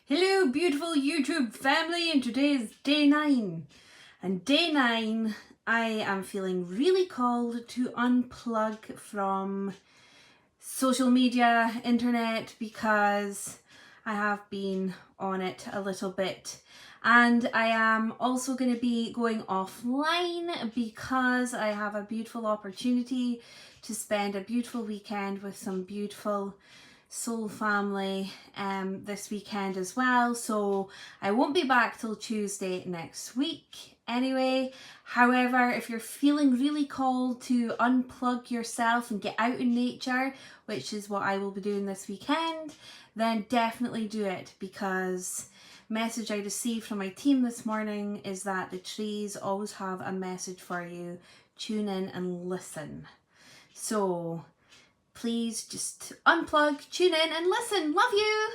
Hello beautiful YouTube family, and today is day 9. And day 9 I am feeling really called to unplug from social media, internet, because I have been on it a little bit. And I am also going to be going offline because I have a beautiful opportunity to spend a beautiful weekend with some beautiful soul family this weekend as well. So I won't be back till Tuesday next week anyway. However, if you're feeling really called to unplug yourself and get out in nature, which is what I will be doing this weekend, then definitely do it, because message I received from my team this morning is that the trees always have a message for you. Tune in and listen. So please just unplug, tune in and listen. Love you!